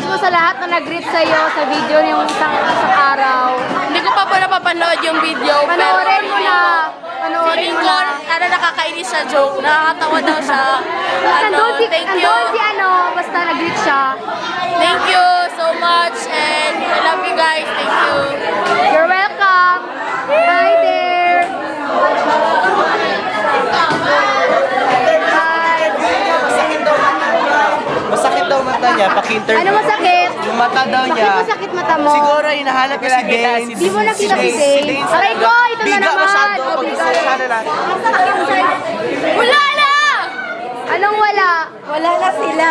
mo sa lahat na nag-greet sa'yo sa video yung isang araw. Hindi ko pa po napapanood yung video. Panoorin mo na. Panoorin mo na. Ano, nakakainis sa joke. Nakakatawa daw siya. Thank you. Andun si basta nag-greet siya. Thank you so much and I love you guys. Thank you. You're welcome. Bye there. Masakit daw mata niya, paki-interview. Ano masakit? Yung mata daw niya. Bakit masakit mata mo? Siguro hinahanap niya si Dane. Di mo nakita si Dane? Aray ko, ito na Biga naman. masyado. Oh, Pag biga. masyado na. Wala na! Anong wala? Wala na sila.